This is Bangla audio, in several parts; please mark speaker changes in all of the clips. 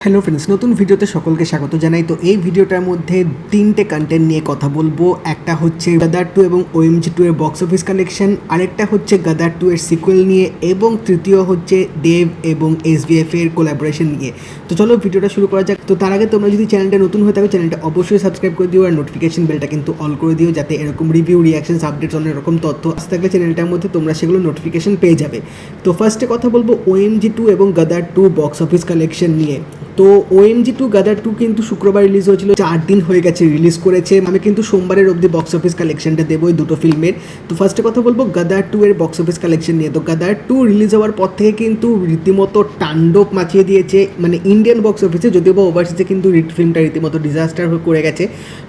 Speaker 1: হ্যালো ফ্রেন্ডস, নতুন ভিডিওতে সকলকে স্বাগত জানাই। তো এই ভিডিওটার মধ্যে তিনটে কন্টেন্ট নিয়ে কথা বলবো। একটা হচ্ছে গাদার 2 এবং OMG 2 এর বক্স অফিস কালেকশন, আরেকটা হচ্ছে গাদার 2 এর সিকুয়েল নিয়ে, এবং তৃতীয় হচ্ছে দেব এবং SBF এর কোলাবোরেশন নিয়ে। তো চলো ভিডিওটা শুরু করা যাক। তো তার আগে তোমরা যদি চ্যানেলটা নতুন হয়ে থাকো, চ্যানেলটা অবশ্যই সাবস্ক্রাইব করে দিও আর নোটিফিকেশন বেলটা কিন্তু অল করে দিও, যাতে এরকম রিভিউ, রিয়াকশনস, আপডেটস, অনেক রকম তথ্য আসতে থাকলে চ্যানেলটার মধ্যে তোমরা সেগুলো নোটিফিকেশন পেয়ে যাবে। তো ফার্স্টে কথা বলবো OMG 2 এবং গাদার 2 বক্স অফিস কালেকশন নিয়ে। তো OMG 2 গাদার 2 কিন্তু শুক্রবার রিলিজ হয়েছিল, 4 দিন হয়ে গেছে রিলিজ করেছে। আমি কিন্তু সোমবারের অবধি বক্স অফিস কালেকশনটা দেবো এই দুটো ফিল্মের। তো ফার্স্টে কথা বলবো গাদার 2 এর বক্স অফিস কালেকশন নিয়ে। তো গাদার 2 রিলিজ হওয়ার পর থেকে কিন্তু রীতিমতো তাণ্ডব মাচিয়ে দিয়েছে, মানে ইন্ডিয়ান বক্স অফিসে, যদিও বা ওভারসিজে কিন্তু ফিল্মটা রীতিমতো ডিজাস্টার হয়ে করে গেছে,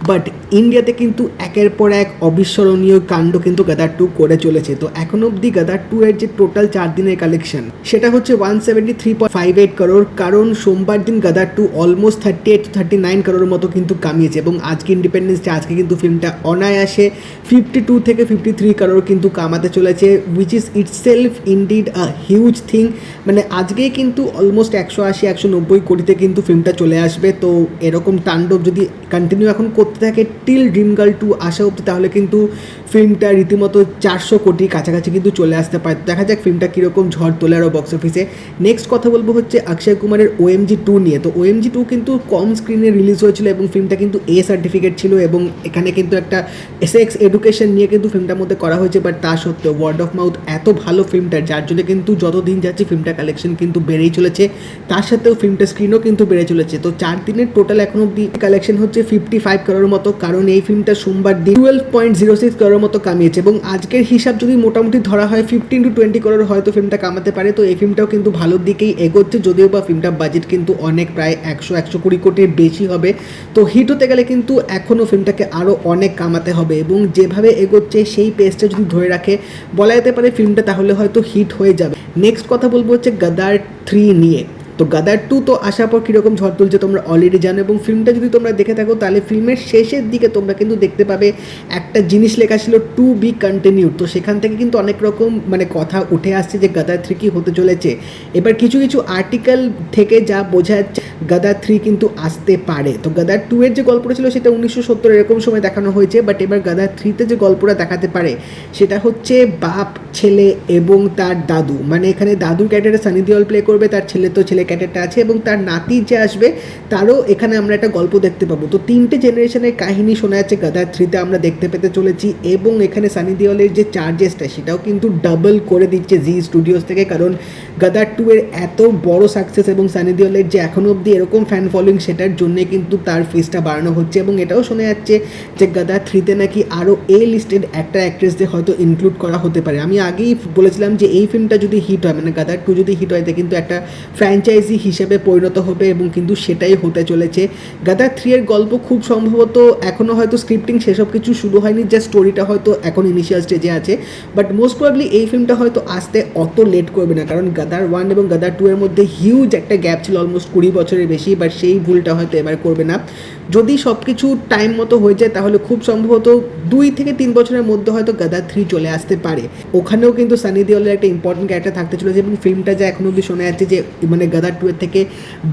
Speaker 1: বাট ইন্ডিয়াতে কিন্তু একের পর এক অবিস্মরণীয় কাণ্ড কিন্তু গাদার 2 করে চলেছে। তো এখন অবধি গাদার 2 এর যে টোটাল 4 দিনের কালেকশন, সেটা হচ্ছে 173.58 করোড়, কারণ সোমবার দিন গাদার 2 অলমোস্ট 38-39 করোড়ের মতো কিন্তু কামিয়েছে, এবং আজকে ইন্ডিপেন্ডেন্স ডে, আজকে কিন্তু ফিল্মটা অনায়াসে 52 থেকে 53 করোড় কিন্তু কামাতে চলেছে, which is itself indeed a huge thing. মানে আজকেই কিন্তু অলমোস্ট 180-190 কোটিতে কিন্তু ফিল্মটা চলে আসবে। তো এরকম তাণ্ডব যদি কন্টিনিউ এখন করতে থাকে টিল ড্রিম গার্ল 2 আসা অবধি, তাহলে কিন্তু ফিল্মটা রীতিমতো 400 কোটির কাছাকাছি কিন্তু চলে আসতে পারে। দেখা যাক ফিল্মটা কীরকম ঝড় তোলে আরও বক্স অফিসে। নেক্সট কথা বলবো হচ্ছে অক্ষয় কুমারের OMG 2 নিয়ে। তো OMG 2 কিন্তু কম স্ক্রিনে রিলিজ হয়েছিল, এবং ফিল্মটা কিন্তু A সার্টিফিকেট ছিল, এবং এখানে কিন্তু একটা সেক্স এডুকেশন নিয়ে কিন্তু ফিল্মটার মধ্যে করা হয়েছে। বাট তা সত্ত্বেও ওয়ার্ড অফ মাউথ এত ভালো ফিল্মটার, যার জন্য কিন্তু যত দিন যাচ্ছে ফিল্মটা কালেকশন কিন্তু বেড়েই চলেছে, তার সাথেও ফিল্মটার স্ক্রিনও কিন্তু বেড়ে চলেছে। তো 4 দিনের টোটাল এখন অব্দি কালেকশন হচ্ছে 55 করোড়ের মতো, কারণ এই ফিল্মটা সোমবার দিন 12.06 করোড়ের মতো কামিয়েছে, এবং আজকের হিসাব যদি মোটামুটি ধরা হয় 15-20 করোড় হয়তো ফিল্মটা কামাতে পারে। তো এই ফিল্মটাও কিন্তু ভালোর দিকেই এগোচ্ছে, যদিও বা ফিল্মটার বাজেট কিন্তু অনেক, প্রায় 100-120 কোটির বেশি হবে। তো হিট হতে গেলে কিন্তু এখনও ফিল্মটাকে আরও অনেক কামাতে হবে, এবং যেভাবে এগোচ্ছে সেই পেসটা যদি ধরে রাখে, বলা যেতে পারে ফিল্মটা তাহলে হয়তো হিট হয়ে যাবে। নেক্সট কথা বলবো হচ্ছে গাদার 3 নিয়ে। তো গাদার 2 তো আসার পর কীরকম ঝড় তুলছে তোমরা অলরেডি জানো, এবং ফিল্মটা যদি তোমরা দেখে থাকো তাহলে ফিল্মের শেষের দিকে তোমরা কিন্তু দেখতে পাবে একটা জিনিস লেখা ছিল টু বি কন্টিনিউড। তো সেখান থেকে কিন্তু অনেক রকম মানে কথা উঠে আসছে যে গাদার 3 কি হতে চলেছে। এবার কিছু কিছু আর্টিকেল থেকে যা বোঝা যাচ্ছে গাদার 3 কিন্তু আসতে পারে। তো গাদার 2 এর যে গল্পটা ছিল সেটা 1970 এরকম সময় দেখানো হয়েছে, বাট এবার গাদার 3-তে যে গল্পটা দেখাতে পারে সেটা হচ্ছে বাপ, ছেলে এবং তার দাদু। মানে এখানে দাদুর ক্যারেক্টারে সানি দেওল প্লে করবে, তার ছেলে তো ছেলে ক্যারেক্টারটা আছে, এবং তার নাতি যে আসবে তারও এখানে আমরা একটা গল্প দেখতে পাবো। তো 3টে জেনারেশনের কাহিনী শোনা যাচ্ছে গাদার 3-তে আমরা দেখতে পেতে চলেছি, এবং এখানে সানি দেওলের যে চার্জেসটা সেটাও কিন্তু ডাবল করে দিচ্ছে জি স্টুডিওস থেকে, কারণ গাদার 2 এর এত বড় সাকসেস এবং সানি দেওলের যে এখনও অবধি এরকম ফ্যান ফলোয়িং, সেটার জন্যে কিন্তু তার ফিসটা বাড়ানো হচ্ছে। এবং এটাও শোনা যাচ্ছে যে গাদার 3-তে নাকি আরও লিস্টেড একটা অ্যাক্ট্রেসদের হয়তো ইনক্লুড করা হতে পারে। আমি আগেই বলেছিলাম যে এই ফিল্মটা যদি হিট হয়, মানে গাদার 2 যদি হিট হয়, কিন্তু একটা ফ্র্যাঞ্চাইজি হিসেবে পরিণত হবে, এবং কিন্তু সেটাই হতে চলেছে। গাদার 3 এর গল্প খুব সম্ভবত এখনও হয়তো স্ক্রিপ্টিং সেসব কিছু শুরু হয়নি, যে স্টোরিটা হয়তো এখন ইনিশিয়াল স্টেজে আছে, বাট মোস্ট প্রবাবলি এই ফিল্মটা হয়তো আসতে অত লেট করবে না, কারণ গাদার 1 এবং গাদার 2 এর মধ্যে হিউজ একটা গ্যাপ ছিল, অলমোস্ট 20 বছরের বেশি, বাট সেই ভুলটা হয়তো এবার করবে না। যদি সব কিছু টাইম মতো হয়ে যায় তাহলে খুব সম্ভবত 2 থেকে 3 বছরের মধ্যে হয়তো গাদার 3 চলে আসতে পারে। ওখানেও কিন্তু সানি দেওলের একটা ইম্পর্টেন্ট ক্যারেক্টার থাকতে চলেছে, এবং ফিল্মটা যা এখন অবধি শোনা যাচ্ছে যে মানে গাদার 2 এর থেকে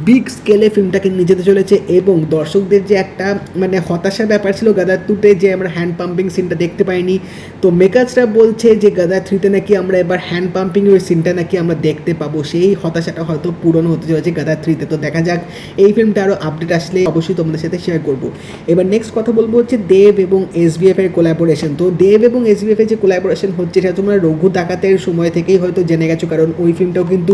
Speaker 1: বিগ স্কেলে ফিল্মটাকে নিয়ে যেতে চলেছে, এবং দর্শকদের যে একটা মানে হতাশার ব্যাপার ছিল গাদার 2-তে, যে আমরা হ্যান্ড পাম্পিং সিনটা দেখতে পাইনি, তো মেকার্সরা বলছে যে গাদার 3-তে নাকি আমরা এবার হ্যান্ড পাম্পিং ওই সিনটা নাকি আমরা দেখতে পাবো। সেই হতাশাটা হয়তো পূরণ হতে চলেছে গাদার 3-তে। তো দেখা যাক, এই ফিল্মটা আরও আপডেট আসলে অবশ্যই তোমাদের সাথে শেয়ার করবো। এবার নেক্সট কথা বলবো হচ্ছে দেব এবং SBF এর কোলাবোরেশন। তো দেব এবং SBF এর যে কোলাবোরেশন হচ্ছে সেটা তোমরা রঘু ডাকাতের সময় থেকেই হয়তো জেনে গেছো, কারণ ওই ফিল্মটাও কিন্তু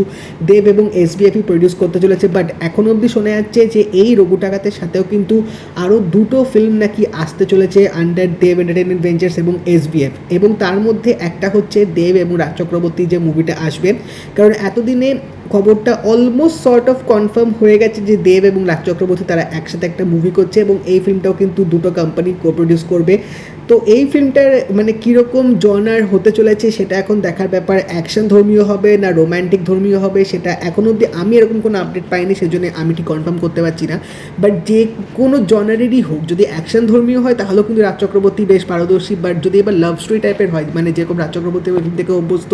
Speaker 1: দেব এবং SBF প্রডিউস করতে চলেছে। বাট এখন অবধি শোনা যাচ্ছে যে এই রঘু ডাকাতের সাথেও কিন্তু আরও 2টো ফিল্ম নাকি আসতে চলেছে আন্ডার দেব এন্টারটেইনমেন্ট ভেঞ্চার্স এবং SBF, এবং তার মধ্যে একটা হচ্ছে দেব এবং রাজ চক্রবর্তী যে মুভিটা আসবে, কারণ এতদিনে খবরটা অলমোস্ট সর্ট অফ কনফার্ম হয়ে গেছে যে দেব এবং রাজ চক্রবর্তী তারা একসাথে একটা মুভি করছে, এবং এই ফিল্মটাও কিন্তু 2টো কোম্পানি কো প্রডিউস করবে। তো এই ফিল্মটার মানে কীরকম জনার হতে চলেছে সেটা এখন দেখার ব্যাপার। অ্যাকশন ধর্মীয় হবে না রোম্যান্টিক ধর্মীয় হবে সেটা এখনও অবধি আমি এরকম কোনো আপডেট পাইনি, সেজন্য আমি ঠিক কনফার্ম করতে পারছি না। বাট যে কোনো জনারেরই হোক, যদি অ্যাকশন ধর্মীয় হয় তাহলেও কিন্তু রাজ চক্রবর্তী বেশ পারদর্শী। বাট যদি এবার লাভ স্টোরি টাইপের হয়, মানে যেরকম রাজ চক্রবর্তী ফিল্ম থেকে অভ্যস্ত,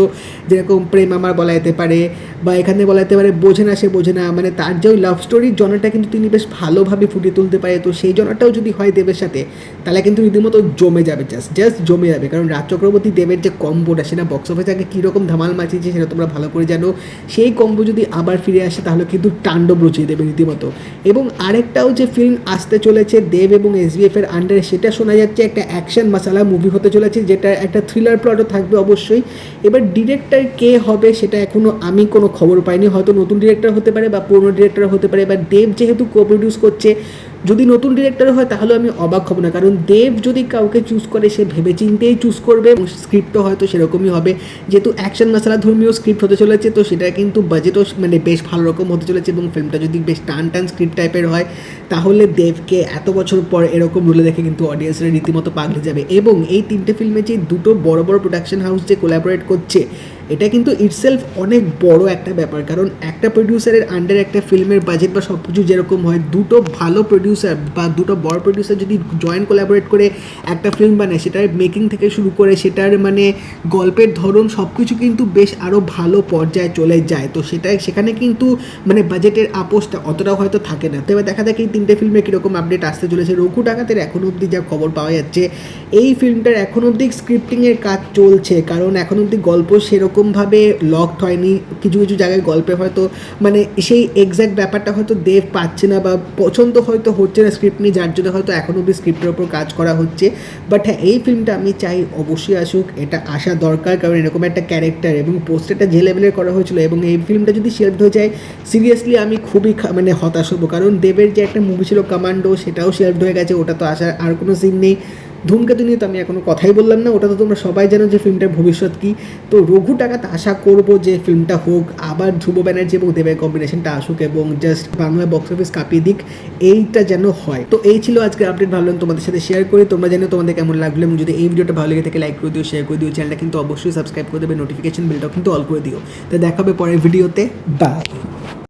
Speaker 1: যেরকম প্রেম আমার বলা যেতে পারে বা এখানে বলা যেতে পারে বোঝে না সে বোঝে না, মানে তার যে ওই লাভ স্টোরির জনারটা কিন্তু তিনি বেশ ভালোভাবে ফুটিয়ে তুলতে পারে। তো সেই জনারটাও যদি হয় দেবের সাথে, তাহলে কিন্তু রীতিমতো জমে যাবে, জাস্ট জমে যাবে। কারণ রাজ চক্রবর্তী দেবের যে কম্বোটা সেটা বক্স অফিসে আগে কীরকম ধামাল মাচিয়েছে সেটা তোমরা ভালো করে জানো। সেই কম্বো যদি আবার ফিরে আসে তাহলে কিন্তু তাণ্ডব রচিয়ে দেবে রীতিমতো। এবং আরেকটাও যে ফিল্ম আসতে চলেছে দেব এবং SBF এর আন্ডারে, সেটা শোনা যাচ্ছে একটা অ্যাকশন মশালা মুভি হতে চলেছে, যেটা একটা থ্রিলার প্লটও থাকবে অবশ্যই। এবার ডিরেক্টর কে হবে সেটা এখনও আমি কোনো খবর পাইনি, হয়তো নতুন ডিরেক্টর হতে পারে বা পুরনো ডিরেক্টর হতে পারে। এবার দেব যেহেতু কো প্রডিউস করছে, যদি নতুন ডিরেক্টর হয় তাহলে আমি অবাক হব না, কারণ দেব যদি কাউকে চুজ করে সে ভেবেচিন্তেই চুজ করবে এবং স্ক্রিপ্টও হয়তো সেরকমই হবে। যেহেতু অ্যাকশন মশালা ধর্মীয় স্ক্রিপ্ট হতে চলেছে, তো সেটা কিন্তু বাজেটও মানে বেশ ভালো রকম হতে চলেছে। এবং ফিল্মটা যদি বেশ টান স্ক্রিপ্ট টাইপের হয় তাহলে দেবকে এত বছর পর এরকম রোলে দেখে কিন্তু অডিয়েন্সরা রীতিমতো পাগলে যাবে। এবং এই তিনটে ফিল্মে যে দুটো বড় বড় প্রোডাকশন হাউস যে কোলাবোরেট করছে, এটা কিন্তু ইটসেলফ অনেক বড় একটা ব্যাপার। কারণ একটা প্রডিউসারের আন্ডারে একটা ফিল্মের বাজেট বা সব কিছু যেরকম হয়, দুটো ভালো প্রডিউসার বা দুটো বড় প্রডিউসার যদি জয়েন্ট কোলাবোরেট করে একটা ফিল্ম বানায়, সেটার মেকিং থেকে শুরু করে সেটার মানে গল্পের ধরন সব কিছু কিন্তু বেশ আরও ভালো পর্যায়ে চলে যায়। তো সেখানে কিন্তু মানে বাজেটের আপোষটা অতটাও হয়তো থাকে না। তো এবার দেখা যাক এই তিনটে ফিল্মে কীরকম আপডেট আসতে চলেছে। রঘু ডাকাতের এখন অবধি যা খবর পাওয়া যাচ্ছে, এই ফিল্মটার এখন অবধি স্ক্রিপ্টিংয়ের কাজ চলছে, কারণ এখন অবধি গল্প সেরকমভাবে লকড হয়নি। কিছু কিছু জায়গায় গল্পে হয়তো মানে সেই এক্স্যাক্ট ব্যাপারটা হয়তো দেব পাচ্ছে না বা পছন্দ হয়তো হচ্ছে না স্ক্রিপ্ট নিয়ে, যার জন্য হয়তো এখন অবধি স্ক্রিপ্টের ওপর কাজ করা হচ্ছে। বাট হ্যাঁ, এই ফিল্মটা আমি চাই অবশ্যই আসুক, এটা আসা দরকার। কারণ এরকম একটা ক্যারেক্টার এবং পোস্টারটা যে লেভেলের করা হয়েছিল, এবং এই ফিল্মটা যদি শেলফড হয়ে যায় সিরিয়াসলি আমি খুবই মানে হতাশ হবো। কারণ দেবের যে একটা মুভি ছিল কমান্ডো, সেটাও শেলফড হয়ে গেছে, ওটা তো আসার আর কোনো সিন নেই। ধূমকেতু নিয়ে তো আমি এখনও কথাই বললাম না, ওটা তো তোমরা সবাই জানো যে ফিল্মটার ভবিষ্যৎ কী। তো রঘু ডাকাত আশা করবো যে ফিল্মটা হোক, আবার ধ্রুব ব্যানার্জি এবং দেবের কম্বিনেশনটা আসুক এবং জাস্ট বাংলা বক্স অফিস কাঁপিয়ে দিক, এইটা যেন হয়। তো এই ছিল আজকের আপডেট, ভাবলাম তোমাদের সাথে শেয়ার করি। তোমরা জানো তোমাদের কেমন লাগলো, এবং যদি এই ভিডিওটা ভালো লেগে থাকে লাইক করে দিও, শেয়ার করে দিও, চ্যানেলটা কিন্তু অবশ্যই সাবস্ক্রাইব করে দেবে, নোটিফিকেশন বেলটাও কিন্তু অল করে দিও। তো দেখাবে পরের ভিডিওতে, বাই।